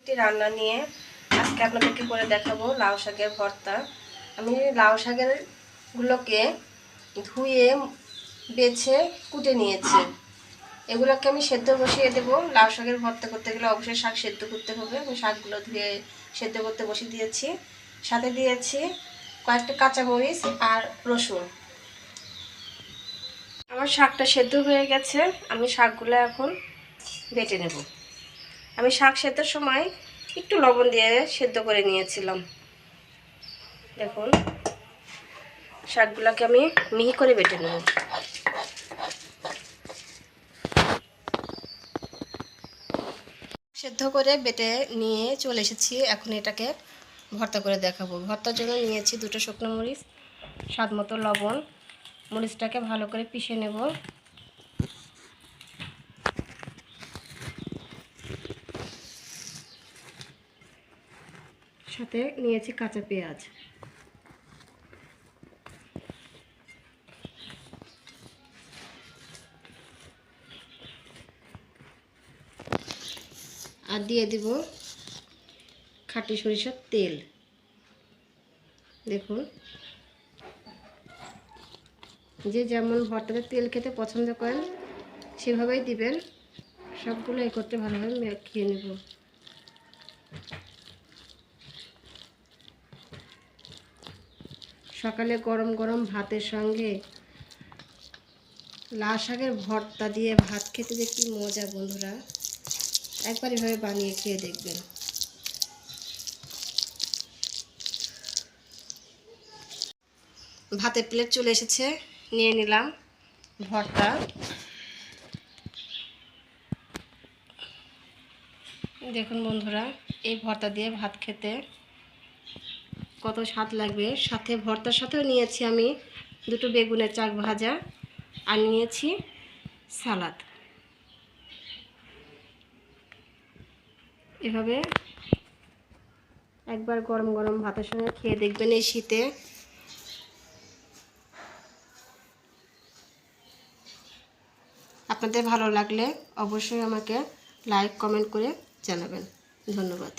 একটি রান্না নিয়ে আজকে আপনাদেরকে করে দেখাবো লাউ শাকের ভর্তা। আমি লাউ শাকের গুলোকে ধুয়ে বেছে কুটে নিয়েছি। এগুলোকে আমি সেদ্ধ বসিয়ে দেবো। লাউ শাকের ভর্তা করতে গেলে অবশ্যই শাক সেদ্ধ করতে হবে। আমি শাকগুলো ধুয়ে সেদ্ধ করতে বসিয়ে দিয়েছি। সাথে দিয়েছি কয়েকটা কাঁচামরিচ আর রসুন। আমার শাকটা সেদ্ধ হয়ে গেছে। আমি শাকগুলো এখন বেটে নেব। আমি শাক সেদ্ধের সময় একটু লবণ দিয়ে সেদ্ধ করে নিয়েছিলাম। দেখুন, শাকগুলোকে আমি মিহি করে বেটে নেব। সেদ্ধ করে বেটে নিয়ে চলে এসেছি। এখন এটাকে ভর্তা করে দেখাবো। ভর্তার জন্য নিয়েছি 2টো শুকনো মরিচ, স্বাদ মতো লবণ। মরিচটাকে ভালো করে পিষে নেব। সাথে নিয়েছি কাঁচা পেঁয়াজ। আর দিয়ে দিব খাঁটি সরিষার তেল। দেখুন, যে যেমন ভর্তাতে তেল খেতে পছন্দ করেন সেভাবেই দিবেন। সবগুলো একত্রে ভালোভাবে মাখিয়ে নেব। সকালে গরম গরম ভাতের সঙ্গে লাউ শাকের ভর্তা দিয়ে ভাত খেতে যে কি মজা বন্ধুরা, একবার এভাবে বানিয়ে খেয়ে দেখবেন। ভাতের প্লেট চলে এসেছে, নিয়ে নিলাম ভর্তা। দেখুন বন্ধুরা, এই ভর্তা দিয়ে ভাত খেতে কত স্বাদ লাগবে। সাথে ভর্তার সাথেও নিয়েছি আমি 2টো বেগুনের চাক ভাজা আর নিয়েছি সালাদ। এভাবে একবার গরম গরম ভাতের সঙ্গে খেয়ে দেখবেন এই শীতে। আপনাদের ভালো লাগলে অবশ্যই আমাকে লাইক কমেন্ট করে জানাবেন। ধন্যবাদ।